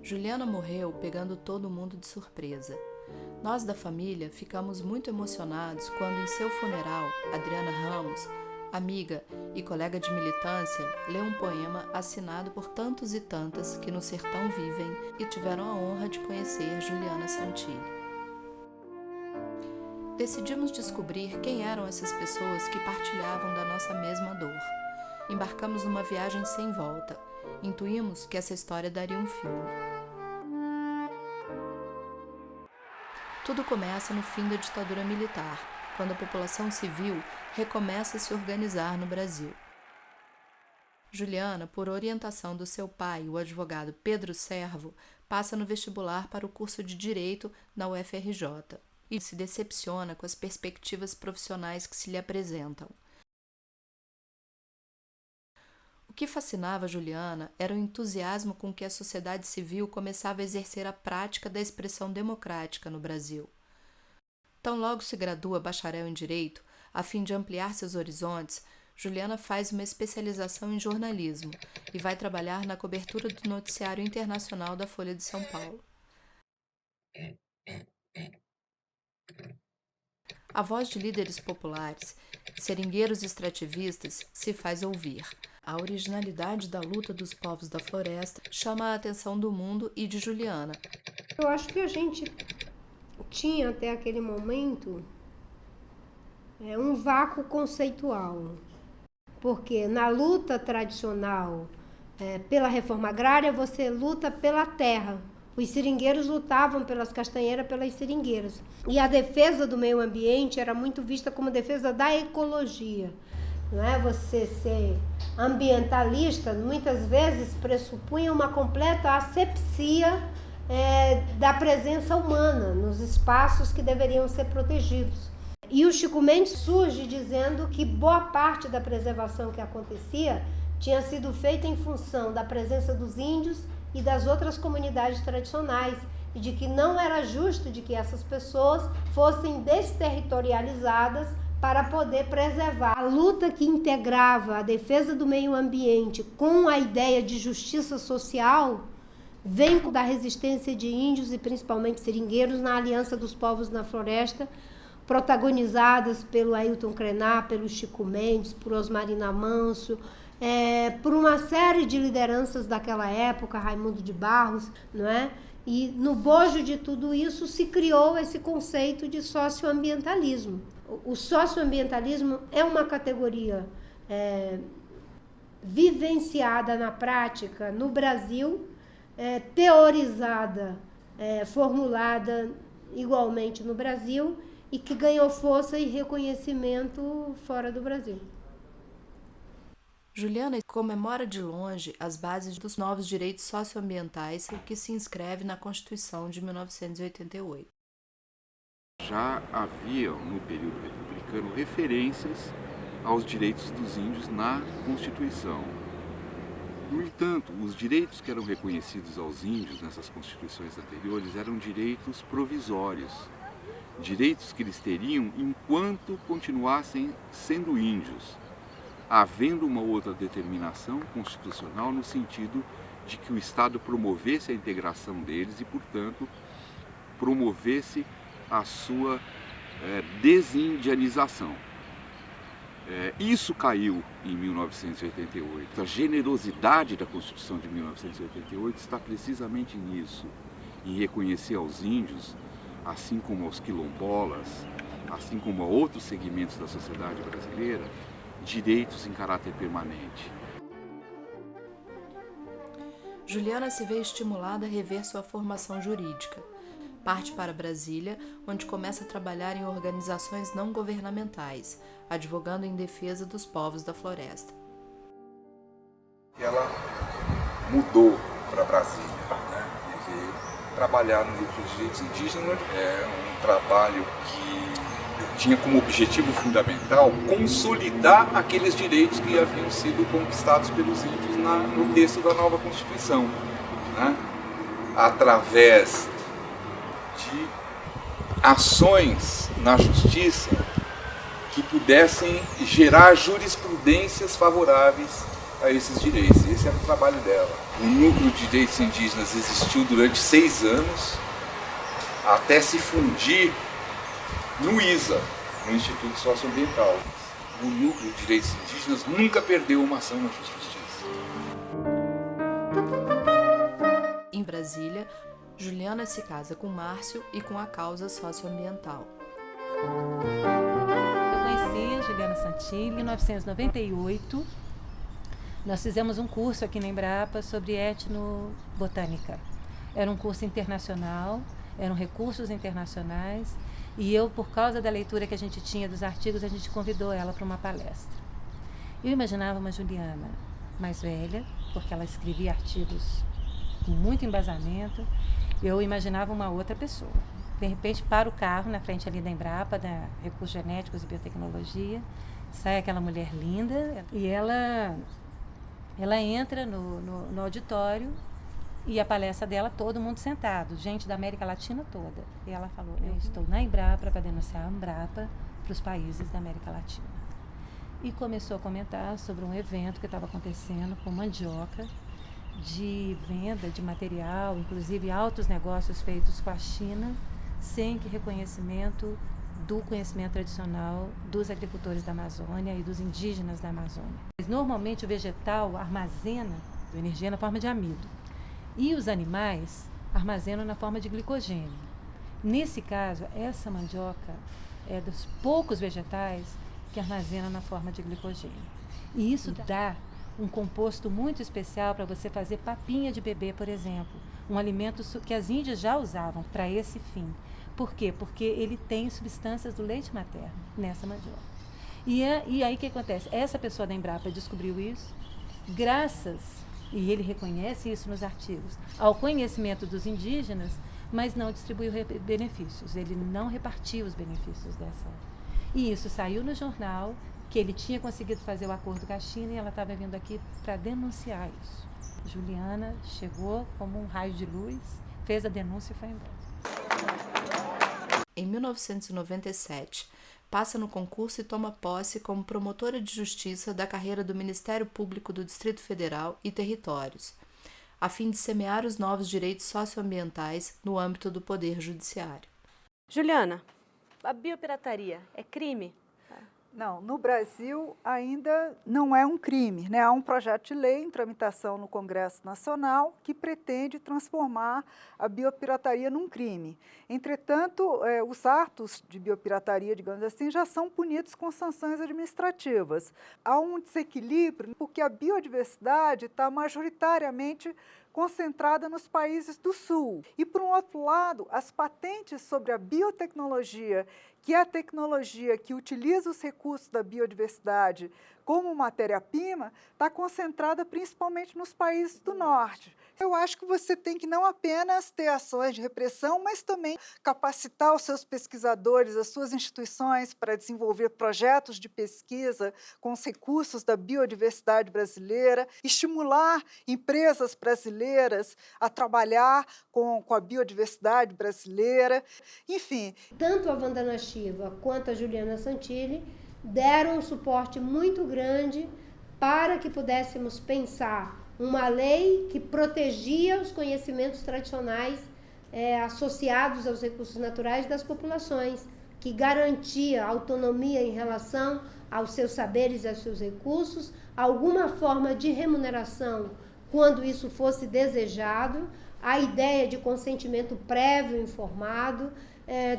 Juliana morreu pegando todo mundo de surpresa. Nós da família ficamos muito emocionados quando em seu funeral, Adriana Ramos, amiga e colega de militância, leu um poema assinado por tantos e tantas que no sertão vivem e tiveram a honra de conhecer Juliana Santilli. Decidimos descobrir quem eram essas pessoas que partilhavam da nossa mesma dor. Embarcamos numa viagem sem volta. Intuímos que essa história daria um filme. Tudo começa no fim da ditadura militar, quando a população civil recomeça a se organizar no Brasil. Juliana, por orientação do seu pai, o advogado Pedro Servo, passa no vestibular para o curso de Direito na UFRJ e se decepciona com as perspectivas profissionais que se lhe apresentam. O que fascinava Juliana era o entusiasmo com que a sociedade civil começava a exercer a prática da expressão democrática no Brasil. Tão logo se gradua bacharel em Direito, a fim de ampliar seus horizontes, Juliana faz uma especialização em jornalismo e vai trabalhar na cobertura do noticiário internacional da Folha de São Paulo. A voz de líderes populares, seringueiros extrativistas, se faz ouvir. A originalidade da luta dos povos da floresta chama a atenção do mundo e de Juliana. Eu acho que a gente tinha até aquele momento um vácuo conceitual, porque na luta tradicional pela reforma agrária você luta pela terra. Os seringueiros lutavam pelas castanheiras, pelas seringueiras. E a defesa do meio ambiente era muito vista como defesa da ecologia. Não é? Você ser ambientalista, muitas vezes pressupunha uma completa asepsia da presença humana nos espaços que deveriam ser protegidos. E o Chico Mendes surge dizendo que boa parte da preservação que acontecia tinha sido feita em função da presença dos índios e das outras comunidades tradicionais, e de que não era justo de que essas pessoas fossem desterritorializadas para poder preservar. A luta que integrava a defesa do meio ambiente com a ideia de justiça social vem da resistência de índios e principalmente seringueiros na Aliança dos Povos na Floresta, protagonizadas pelo Ailton Krenar, pelo Chico Mendes, por Osmarina Manso, por uma série de lideranças daquela época, Raimundo de Barros, não é? E no bojo de tudo isso se criou esse conceito de socioambientalismo. O socioambientalismo é uma categoria vivenciada na prática no Brasil, teorizada, formulada igualmente no Brasil e que ganhou força e reconhecimento fora do Brasil. Juliana comemora de longe as bases dos novos direitos socioambientais, o que se inscreve na Constituição de 1988. Já havia, no período republicano, referências aos direitos dos índios na Constituição. No entanto, os direitos que eram reconhecidos aos índios nessas constituições anteriores eram direitos provisórios, direitos que eles teriam enquanto continuassem sendo índios, havendo uma outra determinação constitucional no sentido de que o Estado promovesse a integração deles e, portanto, promovesse a sua desindianização. Isso caiu em 1988. A generosidade da Constituição de 1988 está precisamente nisso, em reconhecer aos índios, assim como aos quilombolas, assim como a outros segmentos da sociedade brasileira, direitos em caráter permanente. Juliana se vê estimulada a rever sua formação jurídica. Parte para Brasília, onde começa a trabalhar em organizações não governamentais, advogando em defesa dos povos da floresta. Ela mudou para Brasília, né? E veio trabalhar no grupo de direitos indígenas. É um trabalho que tinha como objetivo fundamental consolidar aqueles direitos que haviam sido conquistados pelos índios no texto da nova Constituição, né? Através de ações na justiça que pudessem gerar jurisprudências favoráveis a esses direitos. Esse era o trabalho dela. O Núcleo de Direitos Indígenas existiu durante 6 anos, até se fundir no ISA, no Instituto Socioambiental. O Núcleo de Direitos Indígenas nunca perdeu uma ação na justiça. Em Brasília, Juliana se casa com Márcio e com a causa socioambiental. Eu conheci a Juliana Santilli em 1998. Nós fizemos um curso aqui na Embrapa sobre etnobotânica. Era um curso internacional, eram recursos internacionais, e eu, por causa da leitura que a gente tinha dos artigos, a gente convidou ela para uma palestra. Eu imaginava uma Juliana mais velha, porque ela escrevia artigos com muito embasamento. Eu imaginava uma outra pessoa. De repente, para o carro na frente ali da Embrapa, da Recursos Genéticos e Biotecnologia, sai aquela mulher linda e ela entra no auditório e a palestra dela, todo mundo sentado, gente da América Latina toda. E ela falou, eu estou na Embrapa para denunciar a Embrapa para os países da América Latina. E começou a comentar sobre um evento que estava acontecendo com mandioca, de venda de material, inclusive altos negócios feitos com a China, sem que reconhecimento do conhecimento tradicional dos agricultores da Amazônia e dos indígenas da Amazônia. Normalmente o vegetal armazena energia na forma de amido e os animais armazenam na forma de glicogênio. Nesse caso, essa mandioca é dos poucos vegetais que armazena na forma de glicogênio. E isso dá um composto muito especial para você fazer papinha de bebê, por exemplo, um alimento que as índias já usavam para esse fim. Por quê? Porque ele tem substâncias do leite materno nessa mandioca. E aí o que acontece? Essa pessoa da Embrapa descobriu isso, graças, e ele reconhece isso nos artigos, ao conhecimento dos indígenas, mas não distribuiu benefícios, ele não repartiu os benefícios dessa. E isso saiu no jornal, que ele tinha conseguido fazer o acordo com a China e ela estava vindo aqui para denunciar isso. Juliana chegou como um raio de luz, fez a denúncia e foi embora. Em 1997, passa no concurso e toma posse como promotora de justiça da carreira do Ministério Público do Distrito Federal e Territórios, a fim de semear os novos direitos socioambientais no âmbito do Poder Judiciário. Juliana, a biopirataria é crime? Não, no Brasil ainda não é um crime, né? Há um projeto de lei em tramitação no Congresso Nacional que pretende transformar a biopirataria num crime. Entretanto, os atos de biopirataria, digamos assim, já são punidos com sanções administrativas. Há um desequilíbrio porque a biodiversidade está majoritariamente concentrada nos países do Sul. E, por um outro lado, as patentes sobre a biotecnologia, que é a tecnologia que utiliza os recursos da biodiversidade como matéria-prima, está concentrada principalmente nos países do Norte. Eu acho que você tem que não apenas ter ações de repressão, mas também capacitar os seus pesquisadores, as suas instituições para desenvolver projetos de pesquisa com os recursos da biodiversidade brasileira, estimular empresas brasileiras a trabalhar com a biodiversidade brasileira, enfim. Tanto a Vandana Shiva quanto a Juliana Santilli deram um suporte muito grande para que pudéssemos pensar uma lei que protegia os conhecimentos tradicionais associados aos recursos naturais das populações, que garantia autonomia em relação aos seus saberes e aos seus recursos, alguma forma de remuneração quando isso fosse desejado, a ideia de consentimento prévio informado.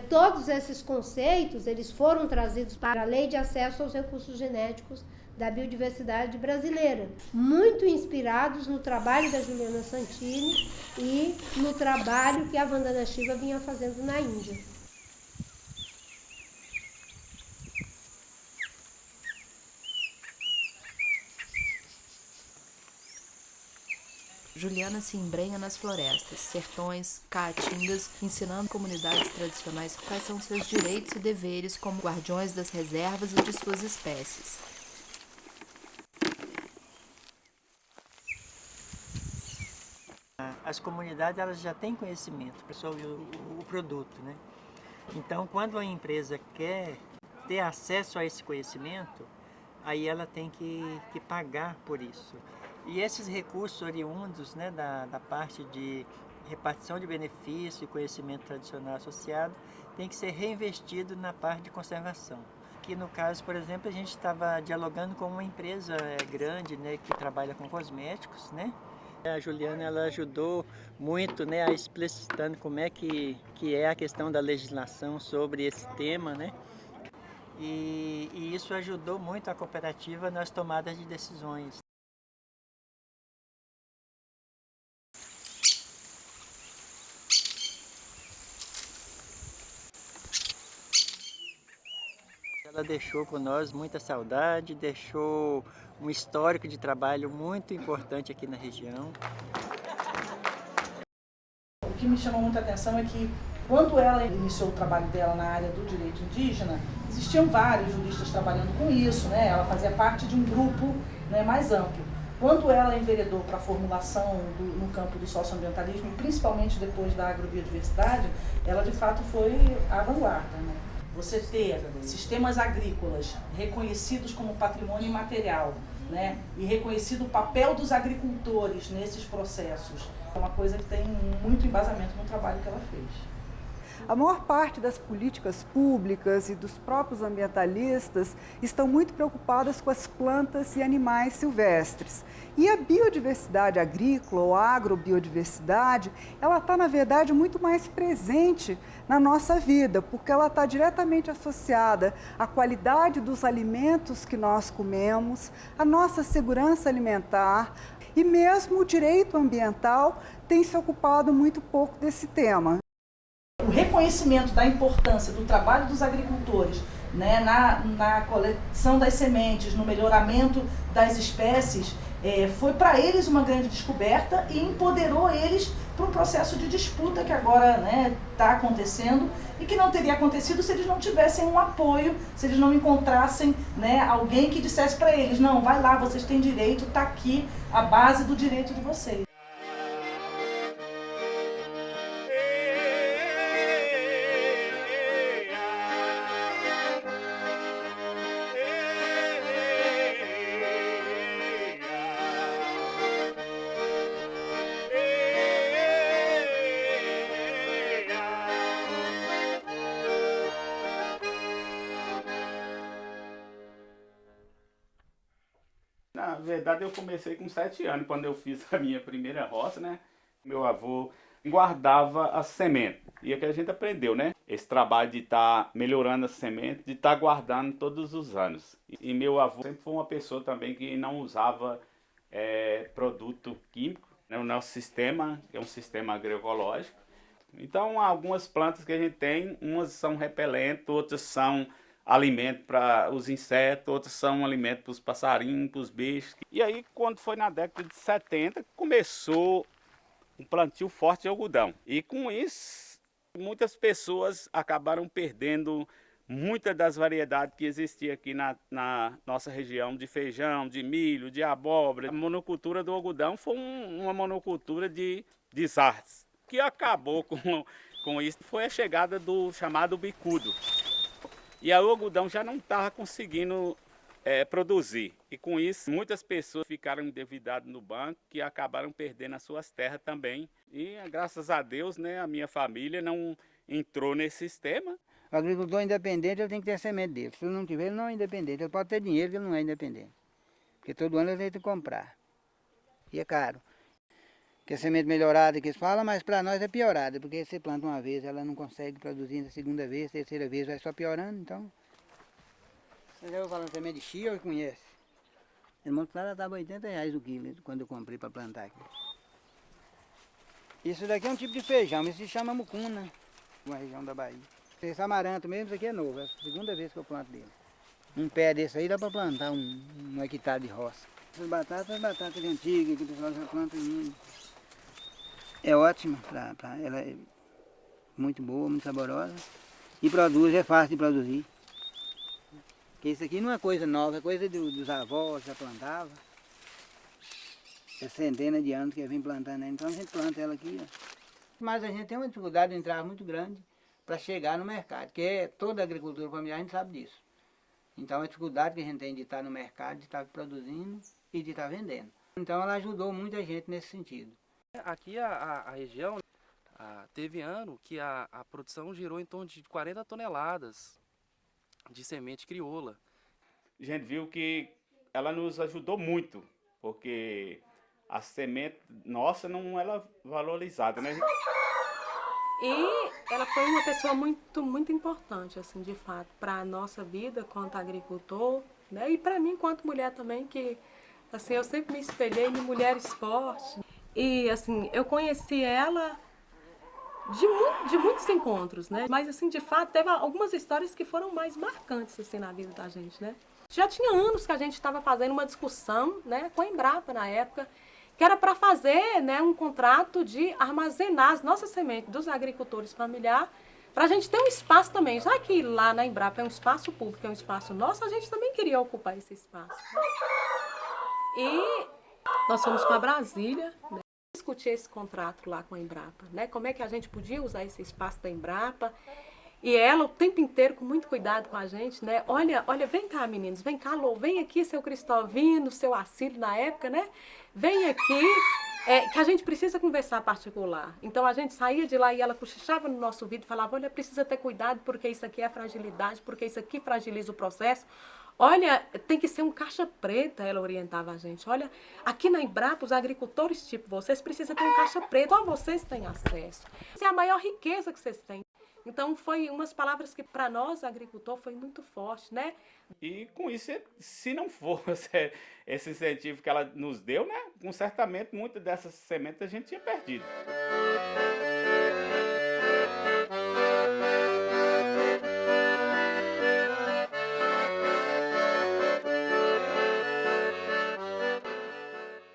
Todos esses conceitos eles foram trazidos para a Lei de Acesso aos Recursos Genéticos da Biodiversidade Brasileira, muito inspirados no trabalho da Juliana Santilli e no trabalho que a Vandana Shiva vinha fazendo na Índia. Juliana se embrenha nas florestas, sertões, caatingas, ensinando comunidades tradicionais quais são seus direitos e deveres como guardiões das reservas e de suas espécies. As comunidades elas já têm conhecimento sobre o produto, né? Então, quando a empresa quer ter acesso a esse conhecimento, aí ela tem que pagar por isso. E esses recursos oriundos, né, da parte de repartição de benefício e conhecimento tradicional associado tem que ser reinvestido na parte de conservação. Aqui no caso, por exemplo, a gente estava dialogando com uma empresa grande, né, que trabalha com cosméticos, né? A Juliana, ela ajudou muito, né, a explicitando como é que é a questão da legislação sobre esse tema, né? E isso ajudou muito a cooperativa nas tomadas de decisões. Ela deixou por nós muita saudade, deixou um histórico de trabalho muito importante aqui na região. O que me chamou muita atenção é que, quando ela iniciou o trabalho dela na área do direito indígena, existiam vários juristas trabalhando com isso, né? Ela fazia parte de um grupo, né, mais amplo. Quando ela enveredou para a formulação no campo do socioambientalismo, principalmente depois da agrobiodiversidade, ela de fato foi à vanguarda, né? Você ter sistemas agrícolas reconhecidos como patrimônio imaterial, né, e reconhecido o papel dos agricultores nesses processos, é uma coisa que tem muito embasamento no trabalho que ela fez. A maior parte das políticas públicas e dos próprios ambientalistas estão muito preocupadas com as plantas e animais silvestres. E a biodiversidade agrícola ou agrobiodiversidade, ela está, na verdade, muito mais presente na nossa vida, porque ela está diretamente associada à qualidade dos alimentos que nós comemos, à nossa segurança alimentar, e mesmo o direito ambiental tem se ocupado muito pouco desse tema. O reconhecimento da importância do trabalho dos agricultores, né, na coleção das sementes, no melhoramento das espécies, foi para eles uma grande descoberta e empoderou eles para um processo de disputa que agora está acontecendo e que não teria acontecido se eles não tivessem um apoio, se eles não encontrassem, né, alguém que dissesse para eles: não, vai lá, vocês têm direito, está aqui a base do direito de vocês. Na verdade, eu comecei com 7 anos, quando eu fiz a minha primeira roça, né? Meu avô guardava a semente. E é que a gente aprendeu, né? Esse trabalho de estar melhorando a semente, de estar guardando todos os anos. E meu avô sempre foi uma pessoa também que não usava produto químico, né? O nosso sistema é um sistema agroecológico. Então, algumas plantas que a gente tem, umas são repelentes, outras são alimento para os insetos, outros são alimento para os passarinhos, para os bichos. E aí, quando foi na década de 70, começou um plantio forte de algodão. E com isso, muitas pessoas acabaram perdendo muitas das variedades que existiam aqui na nossa região, de feijão, de milho, de abóbora. A monocultura do algodão foi uma monocultura de desastres. O que acabou com isso foi a chegada do chamado bicudo. E o algodão já não estava conseguindo produzir. E com isso, muitas pessoas ficaram endividadas no banco, que acabaram perdendo as suas terras também. E graças a Deus, né, a minha família não entrou nesse sistema. O agricultor independente, ele tem que ter a semente dele. Se ele não tiver, ele não é independente. Ele pode ter dinheiro, que ele não é independente. Porque todo ano ele tem que comprar. E é caro. Que a semente melhorada que eles falam, mas para nós é piorada, porque você planta uma vez, ela não consegue produzir na segunda vez, terceira vez, vai só piorando, então. Você já ouviu falar de semente de chia ou conhece? Irmão, claro, estava R$80 o quilo quando eu comprei para plantar aqui. Isso daqui é um tipo de feijão, isso se chama mucuna, uma região da Bahia. Esse amaranto mesmo, isso aqui é novo, é a segunda vez que eu planto dele. Um pé desse aí dá para plantar um hectare de roça. Essas batatas antigas que o pessoal já planta ainda. É ótima, ela é muito boa, muito saborosa e produz, é fácil de produzir. Porque isso aqui não é coisa nova, é coisa dos avós, já plantava. É centenas de anos que vem plantando, então a gente planta ela aqui. Ó. Mas a gente tem uma dificuldade de entrar muito grande para chegar no mercado, porque toda a agricultura familiar a gente sabe disso. Então a dificuldade que a gente tem de estar no mercado, de estar produzindo e de estar vendendo. Então ela ajudou muita gente nesse sentido. Aqui a região teve ano que a produção girou em torno de 40 toneladas de semente crioula. A gente viu que ela nos ajudou muito, porque a semente nossa não era valorizada, né? E ela foi uma pessoa muito importante, assim, de fato, para a nossa vida quanto agricultor, né? E para mim, enquanto mulher também, que assim, eu sempre me espelhei em mulheres fortes. E assim, eu conheci ela de muitos encontros, né? Mas assim, de fato, teve algumas histórias que foram mais marcantes assim na vida da gente, né? Já tinha anos que a gente estava fazendo uma discussão, né, com a Embrapa na época, que era para fazer, né, um contrato de armazenar as nossas sementes dos agricultores familiares, para a gente ter um espaço também. Já que lá na Embrapa é um espaço público, é um espaço nosso, a gente também queria ocupar esse espaço, né? E nós fomos para Brasília, né, discutir esse contrato lá com a Embrapa, né? Como é que a gente podia usar esse espaço da Embrapa. E ela o tempo inteiro com muito cuidado com a gente, né? Olha, vem cá, meninos, vem cá, Lô, vem aqui, seu Cristovino, seu Acílio na época, né? Vem aqui, que a gente precisa conversar particular. Então a gente saía de lá e ela cochichava no nosso ouvido e falava, olha, precisa ter cuidado porque isso aqui é fragilidade, porque isso aqui fragiliza o processo. Olha, tem que ser um caixa preta, ela orientava a gente. Olha, aqui na Embrapa, os agricultores tipo vocês precisam ter um caixa preta, só vocês têm acesso. Essa é a maior riqueza que vocês têm. Então, foi umas palavras que, para nós, agricultor, foi muito forte, né? E com isso, se não fosse esse incentivo que ela nos deu, né? Com certamente, muitas dessas sementes a gente tinha perdido.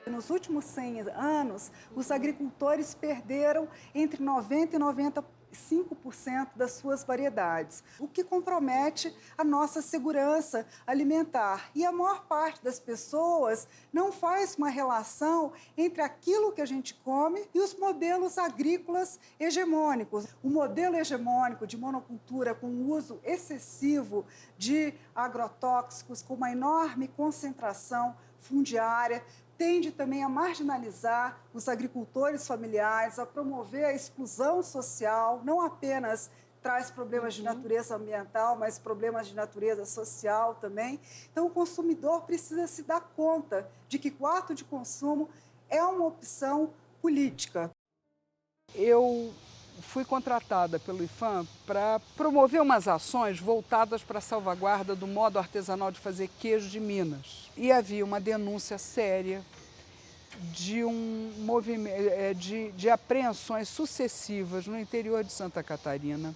Nos últimos 100 anos, os agricultores perderam entre 90% e 95% das suas variedades, o que compromete a nossa segurança alimentar. E a maior parte das pessoas não faz uma relação entre aquilo que a gente come e os modelos agrícolas hegemônicos. O modelo hegemônico de monocultura com uso excessivo de agrotóxicos, com uma enorme concentração fundiária, tende também a marginalizar os agricultores familiares, a promover a exclusão social, não apenas traz problemas de natureza ambiental, mas problemas de natureza social também. Então, o consumidor precisa se dar conta de que o ato de consumo é uma opção política. Eu fui contratada pelo IFAM para promover umas ações voltadas para a salvaguarda do modo artesanal de fazer queijo de Minas. E havia uma denúncia séria de um movimento de apreensões sucessivas no interior de Santa Catarina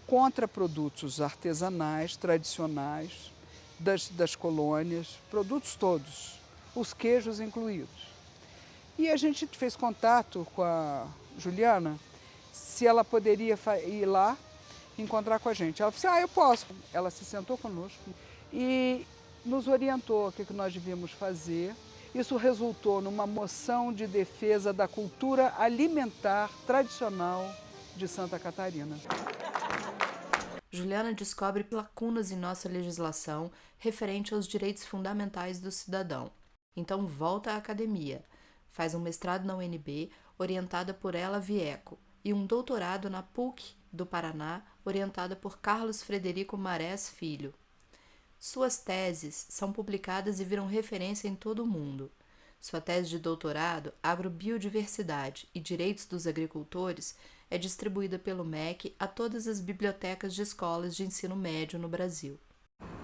contra produtos artesanais, tradicionais, das colônias, produtos todos, os queijos incluídos. E a gente fez contato com a Juliana, se ela poderia ir lá encontrar com a gente. Ela disse, eu posso. Ela se sentou conosco e nos orientou o que nós devíamos fazer. Isso resultou numa moção de defesa da cultura alimentar tradicional de Santa Catarina. Juliana descobre lacunas em nossa legislação referente aos direitos fundamentais do cidadão. Então volta à academia, faz um mestrado na UNB, orientada por ela Vieco, e um doutorado na PUC do Paraná, orientada por Carlos Frederico Marés Filho. Suas teses são publicadas e viram referência em todo o mundo. Sua tese de doutorado, Agrobiodiversidade e Direitos dos Agricultores, é distribuída pelo MEC a todas as bibliotecas de escolas de ensino médio no Brasil.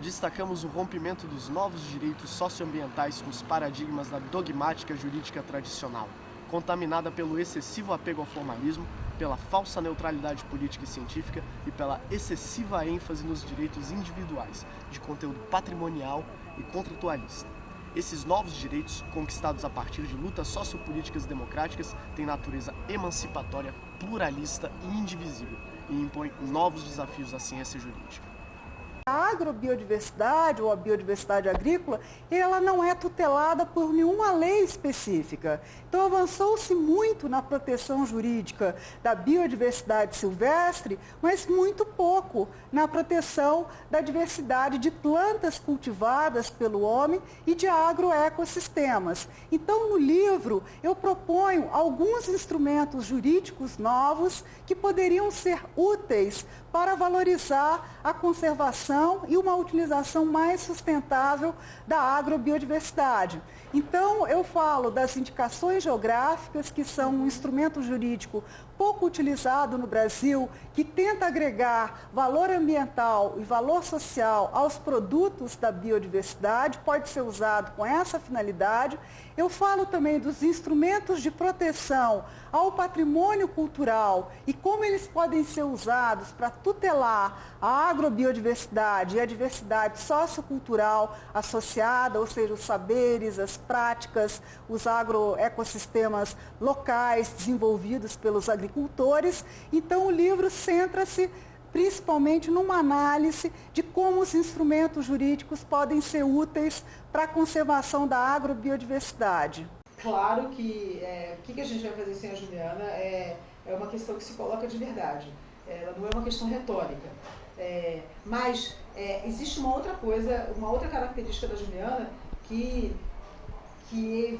Destacamos o rompimento dos novos direitos socioambientais com os paradigmas da dogmática jurídica tradicional, contaminada pelo excessivo apego ao formalismo, pela falsa neutralidade política e científica e pela excessiva ênfase nos direitos individuais, de conteúdo patrimonial e contratualista. Esses novos direitos, conquistados a partir de lutas sociopolíticas democráticas, têm natureza emancipatória, pluralista e indivisível, e impõem novos desafios à ciência jurídica. A agrobiodiversidade ou a biodiversidade agrícola, ela não é tutelada por nenhuma lei específica. Então avançou-se muito na proteção jurídica da biodiversidade silvestre, mas muito pouco na proteção da diversidade de plantas cultivadas pelo homem e de agroecossistemas. Então no livro eu proponho alguns instrumentos jurídicos novos que poderiam ser úteis para valorizar a conservação e uma utilização mais sustentável da agrobiodiversidade. Então, eu falo das indicações geográficas, que são um instrumento jurídico pouco utilizado no Brasil, que tenta agregar valor ambiental e valor social aos produtos da biodiversidade, pode ser usado com essa finalidade. Eu falo também dos instrumentos de proteção ao patrimônio cultural e como eles podem ser usados para tutelar a agrobiodiversidade e a diversidade sociocultural associada, ou seja, os saberes, as práticas, os agroecossistemas locais desenvolvidos pelos agricultores. Então, o livro centra-se principalmente numa análise de como os instrumentos jurídicos podem ser úteis para a conservação da agrobiodiversidade. Claro que o que a gente vai fazer sem a Juliana é uma questão que se coloca de verdade. Ela não é uma questão retórica. Mas existe uma outra coisa, uma outra característica da Juliana que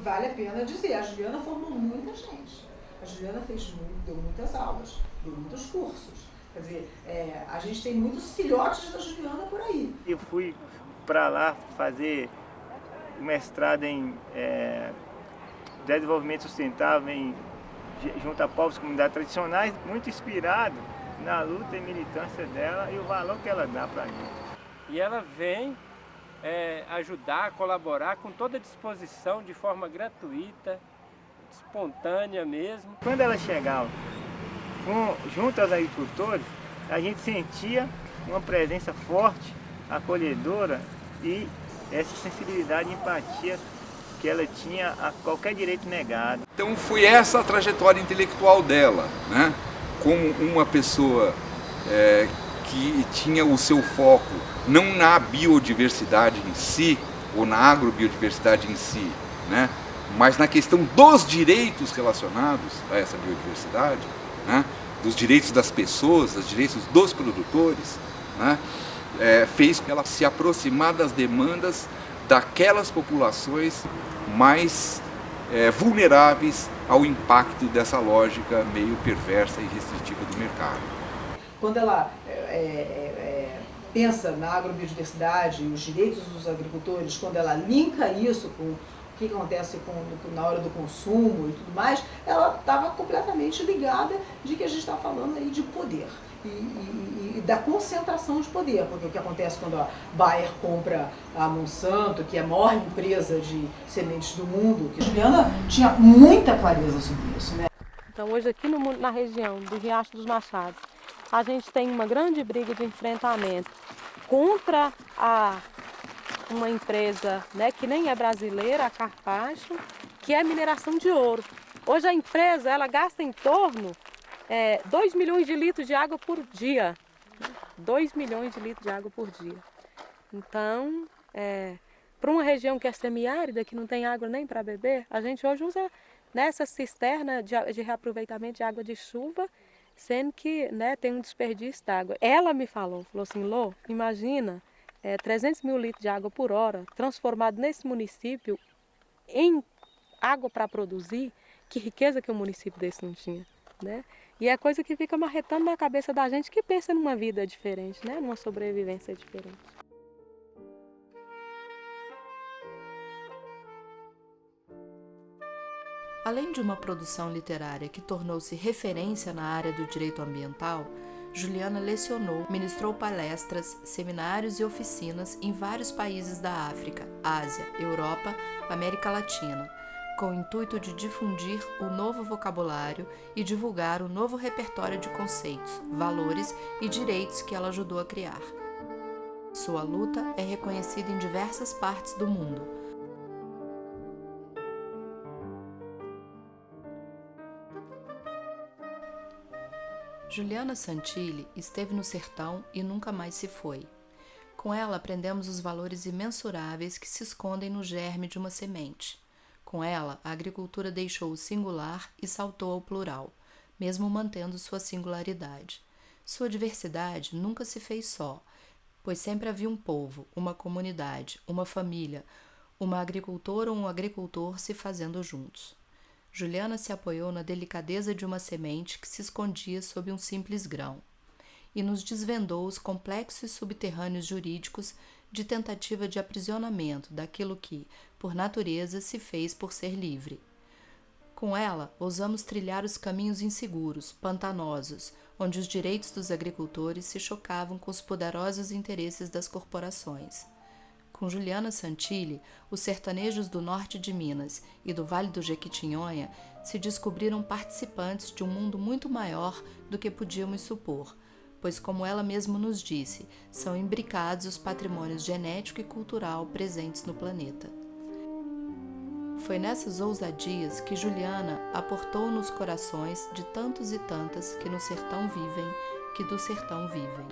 vale a pena dizer. A Juliana formou muita gente. A Juliana deu muitas aulas, deu muitos cursos. Quer dizer, a gente tem muitos filhotes da Juliana por aí. Eu fui para lá fazer mestrado em desenvolvimento sustentável junto a povos e comunidades tradicionais, muito inspirado na luta e militância dela e o valor que ela dá para mim. E ela vem ajudar, colaborar com toda disposição, de forma gratuita, espontânea mesmo. Quando ela chegava junto aos agricultores, a gente sentia uma presença forte, acolhedora e essa sensibilidade e empatia que ela tinha a qualquer direito negado. Então foi essa a trajetória intelectual dela, né? Como uma pessoa que tinha o seu foco não na biodiversidade em si, ou na agrobiodiversidade em si, né? Mas na questão dos direitos relacionados a essa biodiversidade, né? Dos direitos das pessoas, dos direitos dos produtores, né? Fez com ela se aproximar das demandas daquelas populações mais vulneráveis ao impacto dessa lógica meio perversa e restritiva do mercado. Quando ela pensa na agrobiodiversidade, os direitos dos agricultores, quando ela linka isso com o que acontece na hora do consumo e tudo mais, ela estava completamente ligada de que a gente está falando aí de poder e da concentração de poder, porque o que acontece quando a Bayer compra a Monsanto, que é a maior empresa de sementes do mundo, que a Juliana tinha muita clareza sobre isso, né? Então hoje aqui na região do Riacho dos Machados, a gente tem uma grande briga de enfrentamento contra uma empresa, né, que nem é brasileira, a Carpacho, que é mineração de ouro. Hoje a empresa ela gasta em torno 2 milhões de litros de água por dia. 2 milhões de litros de água por dia. Então, para uma região que é semiárida, que não tem água nem para beber, a gente hoje usa nessa cisterna de reaproveitamento de água de chuva, sendo que, né, tem um desperdício d'água. Ela me falou assim, Lô, imagina 300 mil litros de água por hora, transformado nesse município em água para produzir, que riqueza que um município desse não tinha, né? E é coisa que fica marretando na cabeça da gente que pensa numa vida diferente, né? Numa sobrevivência diferente. Além de uma produção literária que tornou-se referência na área do direito ambiental, Juliana lecionou, ministrou palestras, seminários e oficinas em vários países da África, Ásia, Europa, América Latina, com o intuito de difundir o novo vocabulário e divulgar o novo repertório de conceitos, valores e direitos que ela ajudou a criar. Sua luta é reconhecida em diversas partes do mundo. Juliana Santilli esteve no sertão e nunca mais se foi. Com ela aprendemos os valores imensuráveis que se escondem no germe de uma semente. Com ela, a agricultura deixou o singular e saltou ao plural, mesmo mantendo sua singularidade. Sua diversidade nunca se fez só, pois sempre havia um povo, uma comunidade, uma família, uma agricultora ou um agricultor se fazendo juntos. Juliana se apoiou na delicadeza de uma semente que se escondia sob um simples grão e nos desvendou os complexos subterrâneos jurídicos de tentativa de aprisionamento daquilo que, por natureza, se fez por ser livre. Com ela, ousamos trilhar os caminhos inseguros, pantanosos, onde os direitos dos agricultores se chocavam com os poderosos interesses das corporações. Com Juliana Santilli, os sertanejos do norte de Minas e do Vale do Jequitinhonha se descobriram participantes de um mundo muito maior do que podíamos supor, pois, como ela mesma nos disse, são imbricados os patrimônios genético e cultural presentes no planeta. Foi nessas ousadias que Juliana aportou nos corações de tantos e tantas que no sertão vivem, que do sertão vivem.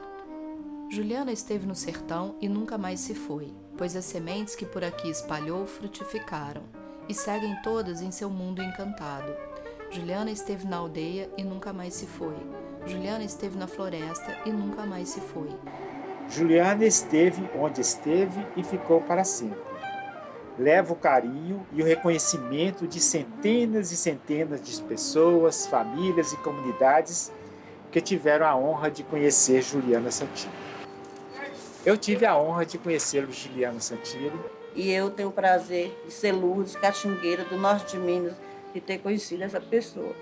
Juliana esteve no sertão e nunca mais se foi, pois as sementes que por aqui espalhou frutificaram, e seguem todas em seu mundo encantado. Juliana esteve na aldeia e nunca mais se foi. Juliana esteve na floresta e nunca mais se foi. Juliana esteve onde esteve e ficou para sempre. Leva o carinho e o reconhecimento de centenas e centenas de pessoas, famílias e comunidades que tiveram a honra de conhecer Juliana Santilli. Eu tive a honra de conhecer Juliana Santilli. E eu tenho o prazer de ser Lourdes, caxingueira do norte de Minas, de ter conhecido essa pessoa.